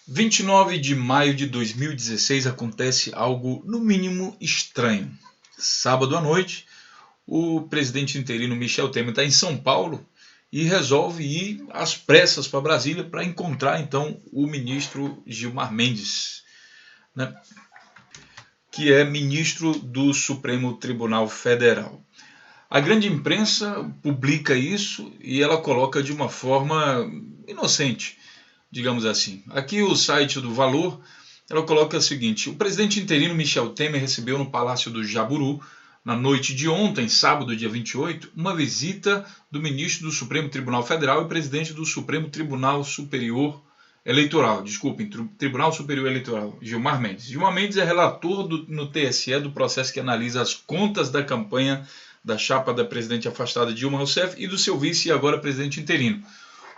29 de maio de 2016 acontece algo no mínimo estranho. Sábado à noite, o presidente interino Michel Temer está em São Paulo e resolve ir às pressas para Brasília para encontrar então o ministro Gilmar Mendes, né, que é ministro do Supremo Tribunal Federal. A grande imprensa publica isso e ela coloca de uma forma inocente, digamos assim. Aqui o site do Valor, ela coloca o seguinte: o presidente interino Michel Temer recebeu no Palácio do Jaburu, na noite de ontem, sábado, dia 28, uma visita do ministro do Supremo Tribunal Federal e presidente do Supremo Tribunal Superior Eleitoral, Tribunal Superior Eleitoral, Gilmar Mendes. Gilmar Mendes é relator no TSE do processo que analisa as contas da campanha da chapa da presidente afastada Dilma Rousseff e do seu vice e agora presidente interino.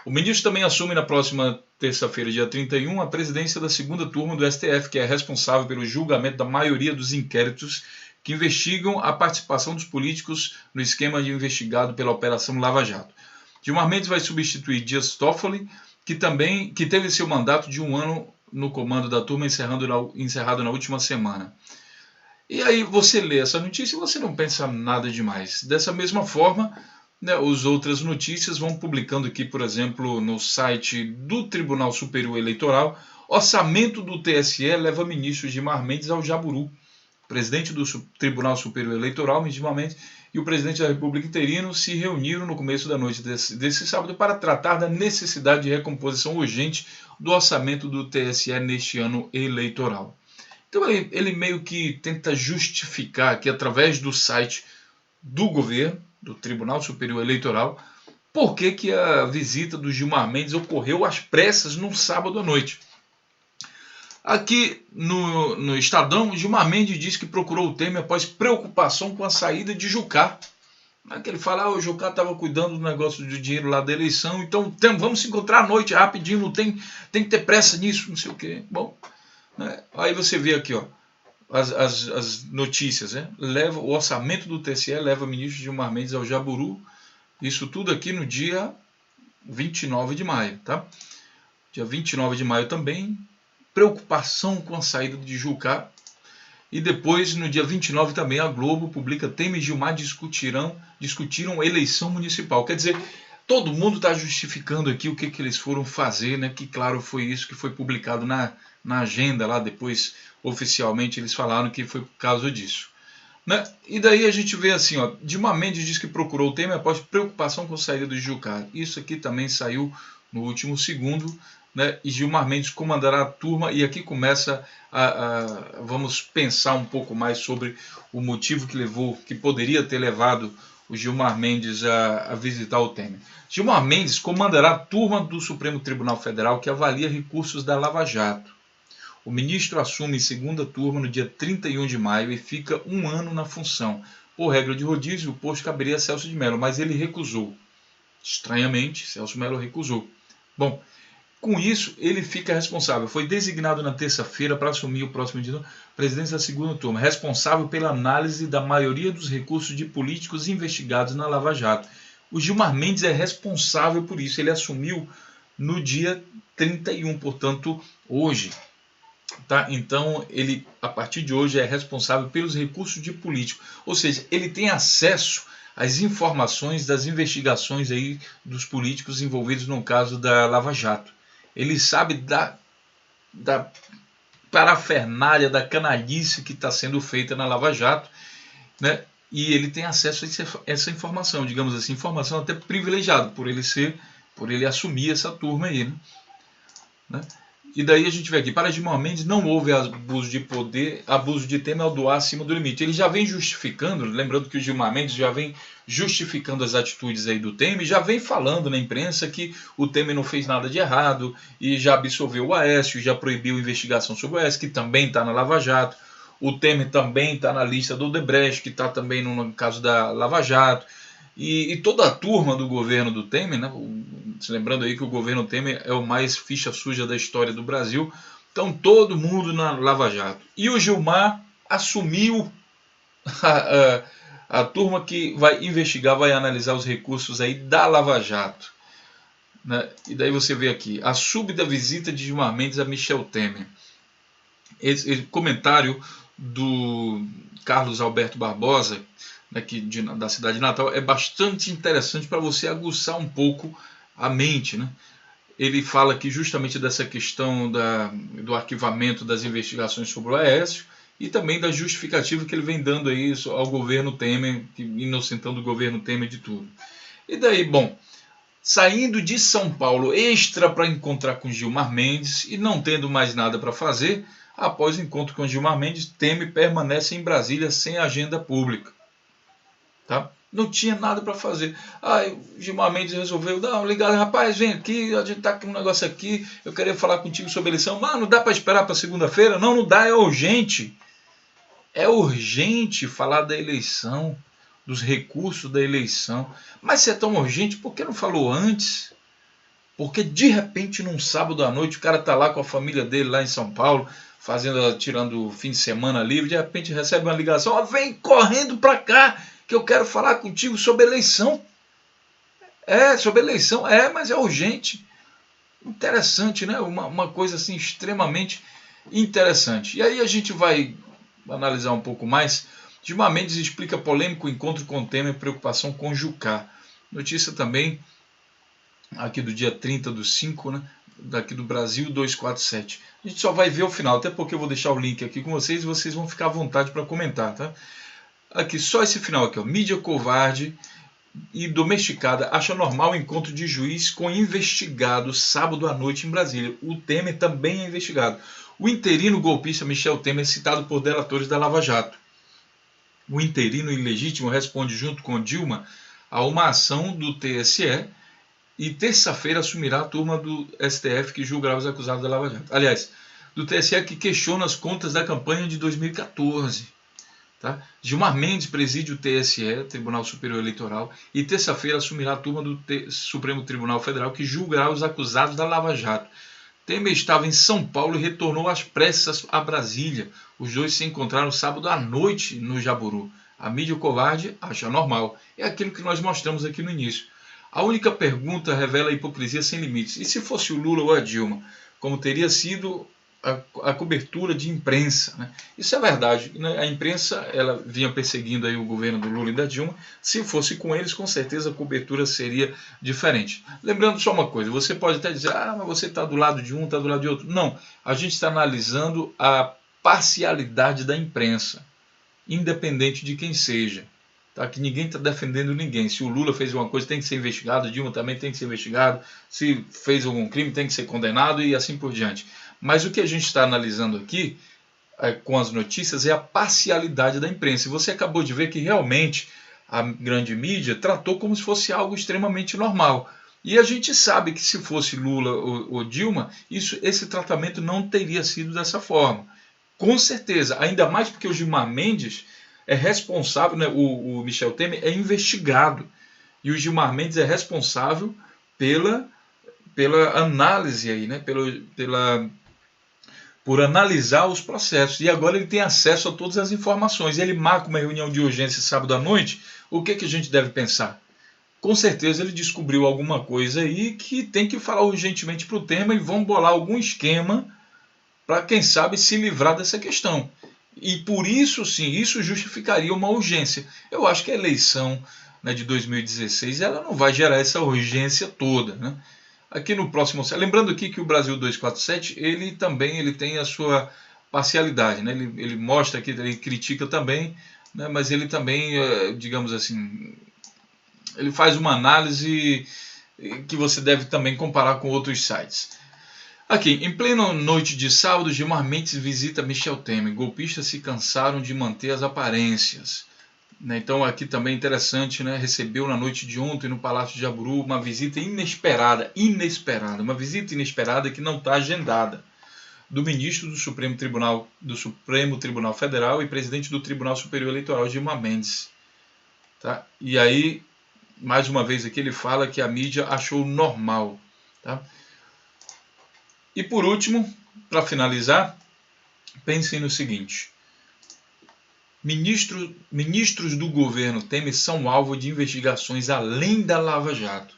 O ministro também assume na próxima terça-feira, dia 31, a presidência da segunda turma do STF, que é responsável pelo julgamento da maioria dos inquéritos que investigam a participação dos políticos no esquema de investigado pela Operação Lava Jato. Gilmar Mendes vai substituir Dias Toffoli, que teve seu mandato de 1 ano no comando da turma encerrado na última semana. E aí você lê essa notícia e você não pensa nada demais. Dessa mesma forma, as outras notícias vão publicando aqui, por exemplo, no site do Tribunal Superior Eleitoral: orçamento do TSE leva ministro Gilmar Mendes ao Jaburu. O presidente do Tribunal Superior Eleitoral, Gilmar Mendes, e o presidente da República interino se reuniram no começo da noite desse sábado para tratar da necessidade de recomposição urgente do orçamento do TSE neste ano eleitoral. Então ele meio que tenta justificar aqui, através do site do governo, do Tribunal Superior Eleitoral, por que a visita do Gilmar Mendes ocorreu às pressas num sábado à noite. Aqui no Estadão, Gilmar Mendes diz que procurou o Temer após preocupação com a saída de Jucá. Que ele fala, o Jucá estava cuidando do negócio do dinheiro lá da eleição, então vamos se encontrar à noite rapidinho, não tem que ter pressa nisso, não sei o quê. Bom, né? Aí você vê aqui, ó, as notícias, né? O orçamento do TSE leva o ministro Gilmar Mendes ao Jaburu. Isso tudo aqui no dia 29 de maio, tá? Dia 29 de maio também, preocupação com a saída de Jucá. E depois, no dia 29 também, a Globo publica: Temer e Gilmar discutiram eleição municipal. Quer dizer, todo mundo está justificando aqui o que eles foram fazer, né? Que claro, foi isso que foi publicado na agenda lá, depois oficialmente eles falaram que foi por causa disso, né? E daí a gente vê assim, ó, Gilmar Mendes diz que procurou o Temer após preocupação com a saída do Jucá. Isso aqui também saiu no último segundo, né? E Gilmar Mendes comandará a turma, e aqui começa vamos pensar um pouco mais sobre o motivo que poderia ter levado o Gilmar Mendes a visitar o Temer. Gilmar Mendes comandará a turma do Supremo Tribunal Federal que avalia recursos da Lava Jato. O ministro assume segunda turma no dia 31 de maio e fica 1 ano na função. Por regra de rodízio, o posto caberia a Celso de Mello, mas ele recusou. Estranhamente, Celso Mello recusou. Bom, com isso, ele fica responsável. Foi designado na terça-feira para assumir o próximo dia presidência da segunda turma, responsável pela análise da maioria dos recursos de políticos investigados na Lava Jato. O Gilmar Mendes é responsável por isso. Ele assumiu no dia 31, portanto, hoje. Tá? Então, ele, a partir de hoje, é responsável pelos recursos de político. Ou seja, ele tem acesso às informações das investigações aí dos políticos envolvidos no caso da Lava Jato. Ele sabe da parafernália, da canalice que está sendo feita na Lava Jato, né? E ele tem acesso a essa informação, digamos assim, informação até privilegiada, por ele assumir essa turma aí, né? E daí a gente vê aqui: para Gilmar Mendes não houve abuso de poder, abuso de Temer ao doar acima do limite. Ele já vem justificando, lembrando que o Gilmar Mendes já vem justificando as atitudes aí do Temer, já vem falando na imprensa que o Temer não fez nada de errado, e já absolveu o Aécio, já proibiu investigação sobre o Aécio, que também está na Lava Jato. O Temer também está na lista do Odebrecht, que está também no caso da Lava Jato. E toda a turma do governo do Temer, né? Lembrando aí que o governo Temer é o mais ficha suja da história do Brasil, então todo mundo na Lava Jato. E o Gilmar assumiu a turma que vai investigar, vai analisar os recursos aí da Lava Jato. né? E daí você vê aqui, a súbita visita de Gilmar Mendes a Michel Temer. Esse comentário do Carlos Alberto Barbosa, aqui da cidade de Natal, é bastante interessante para você aguçar um pouco a mente, né? Ele fala aqui justamente dessa questão do arquivamento das investigações sobre o Aécio e também da justificativa que ele vem dando aí ao governo Temer, inocentando o governo Temer de tudo. E daí, bom, saindo de São Paulo extra para encontrar com Gilmar Mendes e não tendo mais nada para fazer, após o encontro com Gilmar Mendes, Temer permanece em Brasília sem agenda pública. Tá? Não tinha nada para fazer. Aí o Gilmar Mendes resolveu dar uma ligada, rapaz, vem aqui, a gente tá com um negócio aqui, eu queria falar contigo sobre a eleição. Mano, não dá para esperar para segunda-feira? Não, não dá, é urgente. É urgente falar da eleição, dos recursos da eleição. Mas se é tão urgente, por que não falou antes? Porque de repente, num sábado à noite, o cara tá lá com a família dele lá em São Paulo, tirando o fim de semana livre, de repente recebe uma ligação, ó, vem correndo para cá, que eu quero falar contigo sobre eleição. Sobre eleição, mas é urgente. Interessante, né? Uma coisa assim extremamente interessante. E aí a gente vai analisar um pouco mais. Gilmar Mendes explica polêmico encontro com Temer e preocupação com Jucá. Notícia também aqui do dia 30/5, né? Daqui do Brasil 247. A gente só vai ver o final, até porque eu vou deixar o link aqui com vocês e vocês vão ficar à vontade para comentar, tá? Aqui, só esse final aqui, ó. Mídia covarde e domesticada acha normal o encontro de juiz com investigado sábado à noite em Brasília. O Temer também é investigado. O interino golpista Michel Temer é citado por delatores da Lava Jato. O interino ilegítimo responde junto com Dilma a uma ação do TSE e terça-feira assumirá a turma do STF que julgará os acusados da Lava Jato. Aliás, do TSE que questiona as contas da campanha de 2014. Tá? Gilmar Mendes preside o TSE, Tribunal Superior Eleitoral, e terça-feira assumirá a turma do Supremo Tribunal Federal que julgará os acusados da Lava Jato. Temer estava em São Paulo e retornou às pressas a Brasília. Os dois se encontraram sábado à noite no Jaburu. A mídia covarde acha normal. É aquilo que nós mostramos aqui no início. A única pergunta revela a hipocrisia sem limites. E se fosse o Lula ou a Dilma? Como teria sido a cobertura de imprensa, né? Isso é verdade, né? A imprensa ela vinha perseguindo aí o governo do Lula e da Dilma. Se fosse com eles, com certeza a cobertura seria diferente. Lembrando só uma coisa, você pode até dizer, mas você está do lado de um, está do lado de outro. Não, a gente está analisando a parcialidade da imprensa, independente de quem seja. Tá? Que ninguém está defendendo ninguém. Se o Lula fez uma coisa, tem que ser investigado, a Dilma também tem que ser investigado. Se fez algum crime, tem que ser condenado e assim por diante. Mas o que a gente está analisando aqui, com as notícias, é a parcialidade da imprensa. E você acabou de ver que realmente a grande mídia tratou como se fosse algo extremamente normal. E a gente sabe que se fosse Lula ou Dilma, esse tratamento não teria sido dessa forma. Com certeza, ainda mais porque o Gilmar Mendes é responsável, né, o Michel Temer é investigado. E o Gilmar Mendes é responsável pela análise aí, né, por analisar os processos. E agora ele tem acesso a todas as informações. E ele marca uma reunião de urgência sábado à noite. O que a gente deve pensar? Com certeza ele descobriu alguma coisa aí que tem que falar urgentemente para o Temer e vão bolar algum esquema para, quem sabe, se livrar dessa questão. E por isso, sim, isso justificaria uma urgência. Eu acho que a eleição, né, de 2016 ela não vai gerar essa urgência toda, né? Aqui no próximo, lembrando aqui que o Brasil 247 ele também tem a sua parcialidade, né? Ele mostra aqui, ele critica também, né? Mas ele também, digamos assim, ele faz uma análise que você deve também comparar com outros sites. Aqui, em plena noite de sábado, Gilmar Mendes visita Michel Temer. Golpistas se cansaram de manter as aparências. Então aqui também é interessante, né? Recebeu na noite de ontem no Palácio de Jaburu uma visita inesperada, uma visita inesperada que não está agendada, do ministro do Supremo Tribunal Federal e presidente do Tribunal Superior Eleitoral, Gilmar Mendes. Tá? E aí, mais uma vez aqui ele fala que a mídia achou normal. Tá? E por último, para finalizar, pensem no seguinte. Ministros do governo Temer são alvo de investigações além da Lava Jato.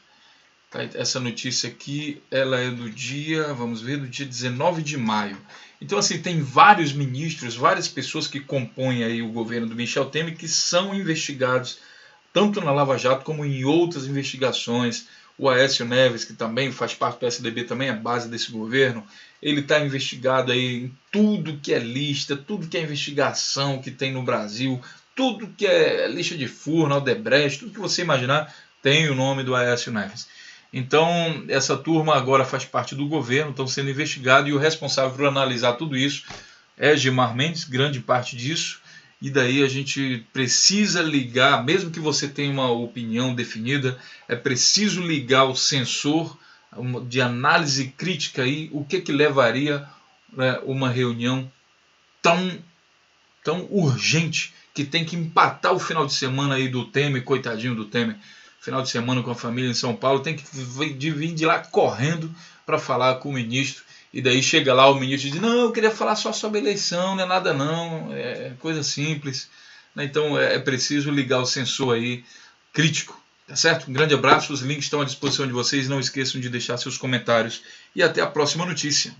Tá, essa notícia aqui, ela é do dia, vamos ver, do dia 19 de maio. Então, assim, tem vários ministros, várias pessoas que compõem aí o governo do Michel Temer que são investigados, tanto na Lava Jato como em outras investigações. O Aécio Neves, que também faz parte do PSDB, também é base desse governo, ele está investigado aí em tudo que é lista, tudo que é investigação que tem no Brasil, tudo que é lixa de Furna, Odebrecht, tudo que você imaginar tem o nome do Aécio Neves. Então, essa turma agora faz parte do governo, estão sendo investigados, e o responsável por analisar tudo isso é Gilmar Mendes, grande parte disso, e daí a gente precisa ligar, mesmo que você tenha uma opinião definida, é preciso ligar o sensor de análise crítica aí, o que levaria, né, uma reunião tão urgente, que tem que empatar o final de semana aí do Temer, coitadinho do Temer, final de semana com a família em São Paulo, tem que vir de lá correndo para falar com o ministro, e daí chega lá o ministro e diz, não, eu queria falar só sobre a eleição, não é nada não, é coisa simples. Então é preciso ligar o sensor aí crítico, tá certo? Um grande abraço, os links estão à disposição de vocês, não esqueçam de deixar seus comentários, e até a próxima notícia.